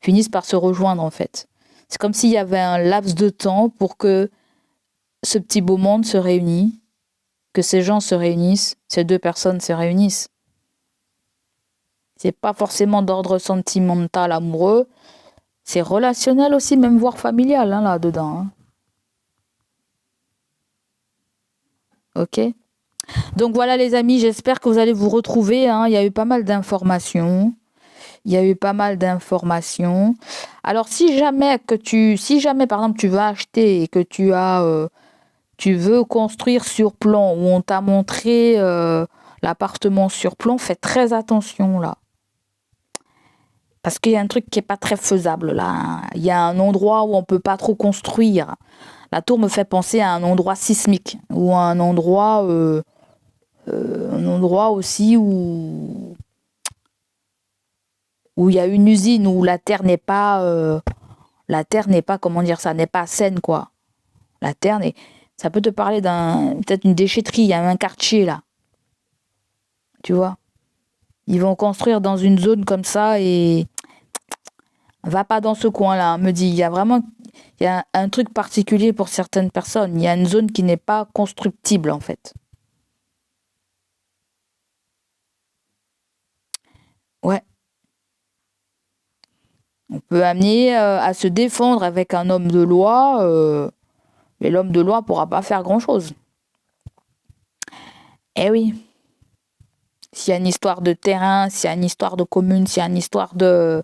finissent par se rejoindre en fait. C'est comme s'il y avait un laps de temps pour que ce petit beau monde se réunisse, que ces gens se réunissent, ces deux personnes se réunissent. C'est pas forcément d'ordre sentimental, amoureux, c'est relationnel aussi, même voire familial hein, là-dedans. Hein. Ok. Donc voilà les amis, j'espère que vous allez vous retrouver. Hein. Il y a eu pas mal d'informations. Alors si jamais par exemple tu vas acheter et que tu veux construire sur plan ou on t'a montré l'appartement sur plan, fais très attention là. Parce qu'il y a un truc qui est pas très faisable là. Hein. Il y a un endroit où on peut pas trop construire. La tour me fait penser à un endroit sismique ou à un endroit aussi où il y a une usine où la terre n'est pas comment dire ça, n'est pas saine quoi. La terre ça peut te parler peut-être une déchetterie, il y a un quartier là. Tu vois. Ils vont construire dans une zone comme ça et va pas dans ce coin-là. Me dit, il y a un truc particulier pour certaines personnes. Il y a une zone qui n'est pas constructible en fait. Ouais. On peut amener à se défendre avec un homme de loi, mais l'homme de loi pourra pas faire grand-chose. Eh oui. S'il y a une histoire de terrain, s'il y a une histoire de commune, s'il y a une histoire de...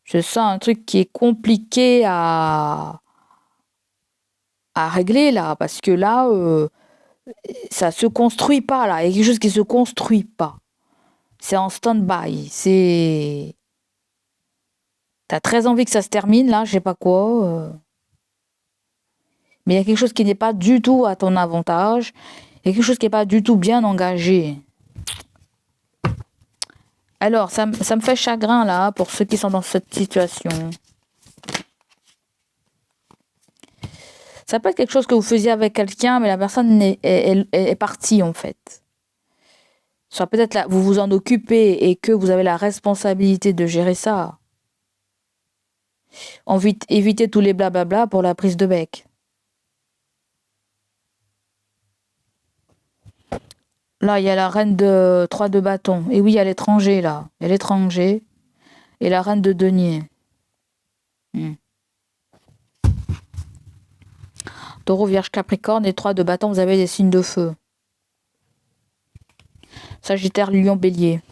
Je sens un truc qui est compliqué à régler là, parce que là, ça se construit pas là. Il y a quelque chose qui se construit pas. C'est en stand-by. T'as très envie que ça se termine là, je sais pas quoi. Mais il y a quelque chose qui n'est pas du tout à ton avantage. Il y a quelque chose qui n'est pas du tout bien engagé. Alors, ça me fait chagrin là pour ceux qui sont dans cette situation. Ça peut être quelque chose que vous faisiez avec quelqu'un, mais la personne est partie en fait. Soit peut-être là, vous vous en occupez et que vous avez la responsabilité de gérer ça. Évitez tous les blablabla pour la prise de bec. Là, il y a la reine de 3 de bâton. Et oui, il y a l'étranger là. Il y a l'étranger. Et la reine de denier. Taureau, Vierge, Capricorne et 3 de bâton, vous avez des signes de feu. Sagittaire, Lion, Bélier.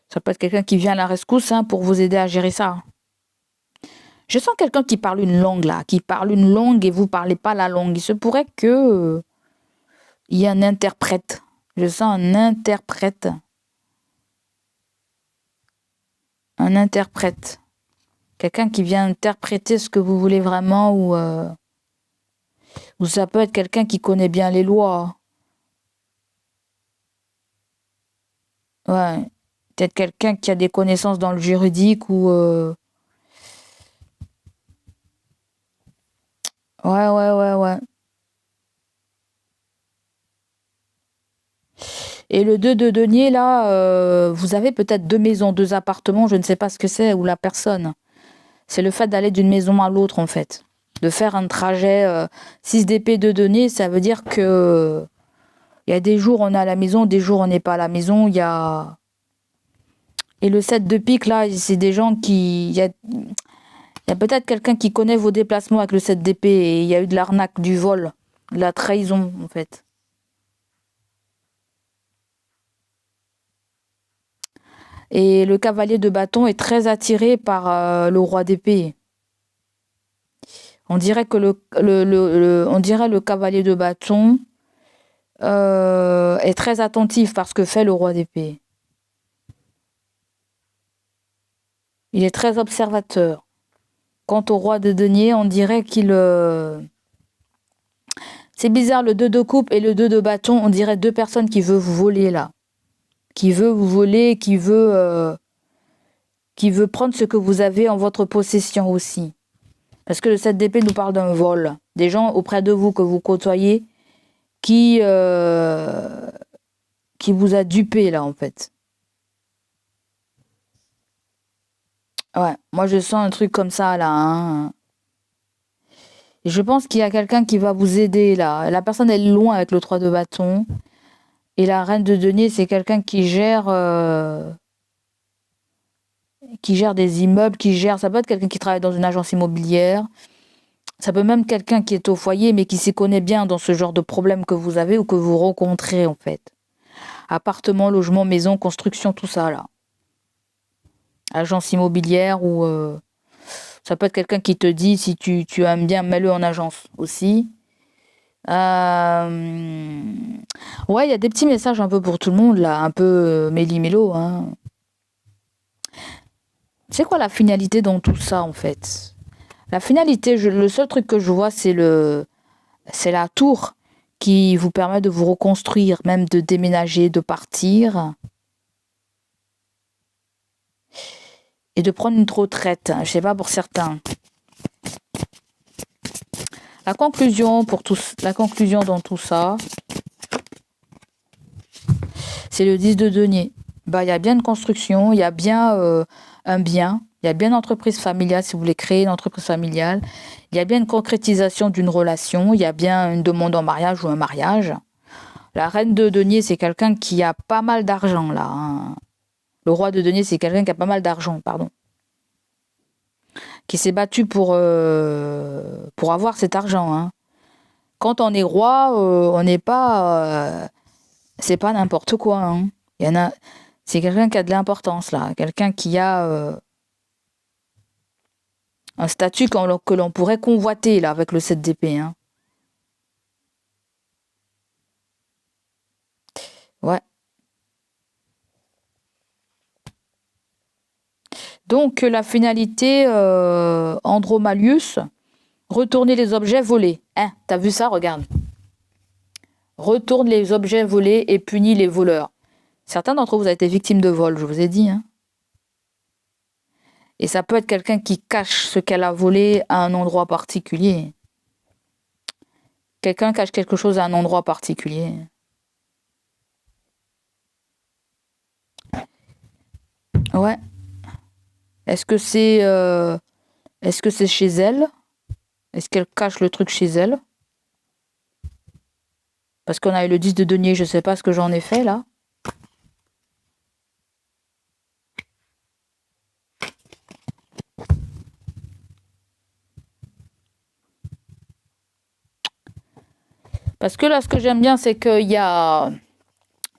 Ça peut être quelqu'un qui vient à la rescousse hein, pour vous aider à gérer ça. Je sens quelqu'un qui parle une langue là, qui parle une langue et vous parlez pas la langue. Il se pourrait que il y ait un interprète. Je sens un interprète. Un interprète. Quelqu'un qui vient interpréter ce que vous voulez vraiment ou ça peut être quelqu'un qui connaît bien les lois. Ouais. Peut-être quelqu'un qui a des connaissances dans le juridique ou... Ouais. Et le 2 de denier, là, vous avez peut-être 2 maisons, 2 appartements, je ne sais pas ce que c'est, ou la personne. C'est le fait d'aller d'une maison à l'autre, en fait. De faire un trajet 6 d'épée, 2 denier, ça veut dire que... Il y a des jours on est à la maison, des jours on n'est pas à la maison, il y a... Et le 7 de pique, là, c'est des gens qui... Il y a peut-être quelqu'un qui connaît vos déplacements avec le 7 d'épée et il y a eu de l'arnaque, du vol, de la trahison, en fait. Et le cavalier de bâton est très attiré par le roi d'épée. On dirait que le cavalier de bâton est très attentif par ce que fait le roi d'épée. Il est très observateur. Quant au roi de denier, on dirait qu'il... C'est bizarre, le 2 de coupe et le 2 de bâton, on dirait deux personnes qui veulent vous voler là. Qui veut vous voler, qui veut prendre ce que vous avez en votre possession aussi. Parce que le 7 d'épée nous parle d'un vol. Des gens auprès de vous que vous côtoyez qui vous a dupé là en fait. Ouais, moi je sens un truc comme ça là. Hein. Et je pense qu'il y a quelqu'un qui va vous aider là. La personne elle est loin avec le 3 de bâton. Et la reine de denier, c'est quelqu'un qui gère des immeubles, ça peut être quelqu'un qui travaille dans une agence immobilière. Ça peut même être quelqu'un qui est au foyer, mais qui s'y connaît bien dans ce genre de problème que vous avez ou que vous rencontrez, en fait. Appartement, logement, maison, construction, tout ça, là. Agence immobilière ou... ça peut être quelqu'un qui te dit, si tu aimes bien, mets-le en agence aussi. Ouais, il y a des petits messages un peu pour tout le monde, là. Un peu méli-mélo, hein. C'est quoi la finalité dans tout ça, en fait ? La finalité, le seul truc que je vois, c'est la tour qui vous permet de vous reconstruire, même de déménager, de partir et de prendre une retraite. Je sais pas pour certains. La conclusion dans tout ça, c'est le 10 de denier. Il y a bien une construction, il y a bien un bien. Il y a bien une entreprise familiale, si vous voulez créer une entreprise familiale. Il y a bien une concrétisation d'une relation. Il y a bien une demande en mariage ou un mariage. La reine de denier, c'est quelqu'un qui a pas mal d'argent, là. Hein. Le roi de denier, c'est quelqu'un qui a pas mal d'argent, pardon. Qui s'est battu pour avoir cet argent. Hein. Quand on est roi, on n'est pas... c'est pas n'importe quoi. Hein. Il y en a... C'est quelqu'un qui a de l'importance, là. Quelqu'un qui a... un statut que l'on pourrait convoiter, là, avec le 7 d'épée. Hein. Ouais. Donc, la finalité, Andromalius, retourner les objets volés. Hein, t'as vu ça? Regarde. Retourne les objets volés et punit les voleurs. Certains d'entre vous ont été victimes de vol, je vous ai dit. Hein. Et ça peut être quelqu'un qui cache ce qu'elle a volé à un endroit particulier. Quelqu'un cache quelque chose à un endroit particulier. Ouais. Est-ce que c'est chez elle? Est-ce qu'elle cache le truc chez elle? Parce qu'on a eu le 10 de denier, je sais pas ce que j'en ai fait là. Parce que là, ce que j'aime bien, c'est qu'il y a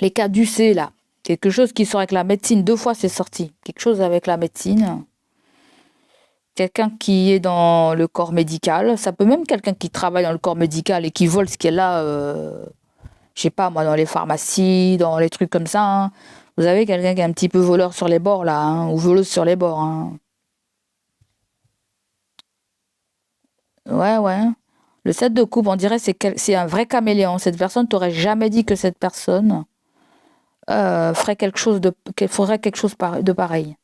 les caducées là. Quelque chose qui sort avec la médecine. 2 fois, c'est sorti. Quelque chose avec la médecine. Quelqu'un qui est dans le corps médical. Ça peut même quelqu'un qui travaille dans le corps médical et qui vole ce qu'elle a, je sais pas moi, dans les pharmacies, dans les trucs comme ça. Hein. Vous avez quelqu'un qui est un petit peu voleur sur les bords là, hein, ou voleuse sur les bords. Hein. Ouais, ouais. Le 7 de coupe, on dirait c'est un vrai caméléon. Cette personne t'aurait jamais dit que cette personne ferait quelque chose de pareil.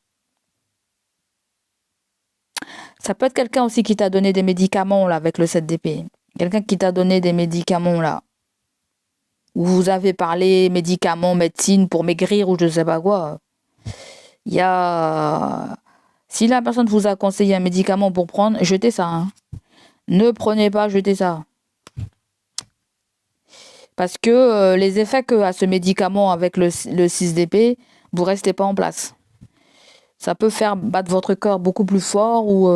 Ça peut être quelqu'un aussi qui t'a donné des médicaments là avec le 7 d'épée. Quelqu'un qui t'a donné des médicaments là. Où vous avez parlé médicaments, médecine pour maigrir ou je sais pas quoi. Il y a... Si la personne vous a conseillé un médicament pour prendre, jetez ça. Hein. Ne prenez pas, jetez ça. Parce que les effets que a ce médicament avec le 6 d'épée, vous restez pas en place. Ça peut faire battre votre cœur beaucoup plus fort ou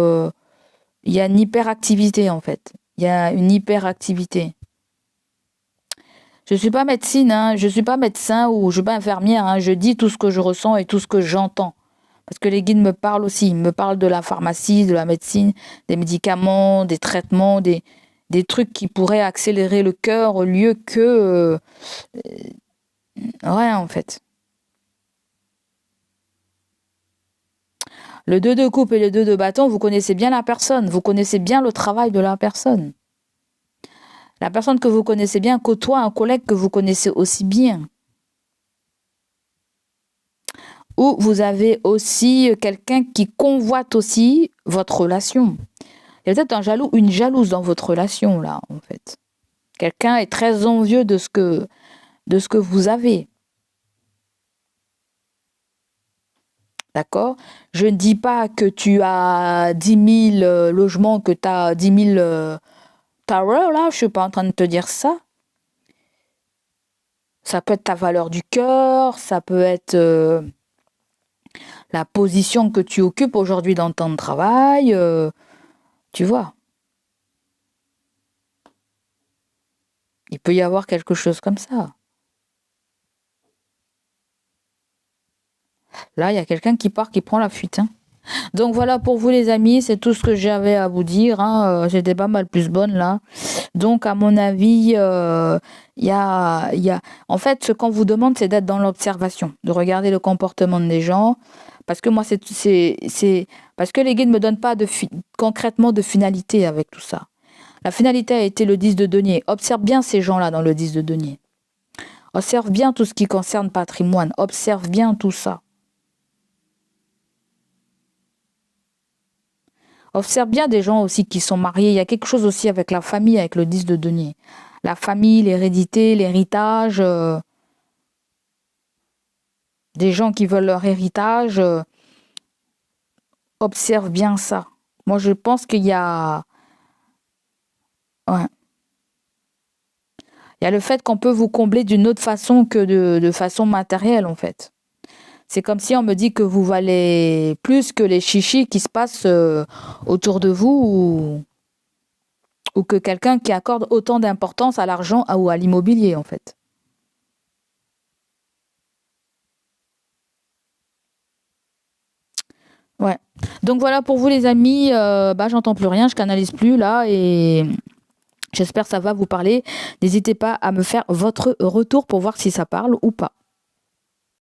il y a une hyperactivité en fait. Il y a une hyperactivité. Je suis pas médecine, hein, je suis pas médecin ou je suis pas infirmière, hein, je dis tout ce que je ressens et tout ce que j'entends. Parce que les guides me parlent aussi, ils me parlent de la pharmacie, de la médecine, des médicaments, des traitements, des trucs qui pourraient accélérer le cœur au lieu que... rien en fait. Le 2 de coupe et le 2 de bâton, vous connaissez bien la personne, vous connaissez bien le travail de la personne. La personne que vous connaissez bien côtoie un collègue que vous connaissez aussi bien. Ou vous avez aussi quelqu'un qui convoite aussi votre relation. Il y a peut-être un jaloux, une jalouse dans votre relation, là, en fait. Quelqu'un est très envieux de ce que vous avez. D'accord? Je ne dis pas que tu as 10 000 logements, que tu as 10 000 towers, là. Je ne suis pas en train de te dire ça. Ça peut être ta valeur du cœur, ça peut être la position que tu occupes aujourd'hui dans ton travail. Tu vois. Il peut y avoir quelque chose comme ça. Là, il y a quelqu'un qui part, qui prend la fuite. Hein. Donc voilà pour vous les amis, c'est tout ce que j'avais à vous dire. Hein. J'étais pas mal plus bonne là. Donc à mon avis, En fait, ce qu'on vous demande, c'est d'être dans l'observation, de regarder le comportement des gens. Parce que moi, parce que les guides ne me donnent pas concrètement de finalité avec tout ça. La finalité a été le 10 de denier. Observe bien ces gens-là dans le 10 de denier. Observe bien tout ce qui concerne patrimoine. Observe bien tout ça. Observe bien des gens aussi qui sont mariés. Il y a quelque chose aussi avec la famille, avec le 10 de denier. La famille, l'hérédité, l'héritage. Des gens qui veulent leur héritage. Observe bien ça. Moi, je pense qu'il y a... Ouais. Il y a le fait qu'on peut vous combler d'une autre façon que de façon matérielle, en fait. C'est comme si on me dit que vous valez plus que les chichis qui se passent autour de vous ou que quelqu'un qui accorde autant d'importance à l'argent ou à l'immobilier, en fait. Ouais. Donc voilà pour vous les amis, j'entends plus rien, je canalise plus là et j'espère que ça va vous parler. N'hésitez pas à me faire votre retour pour voir si ça parle ou pas.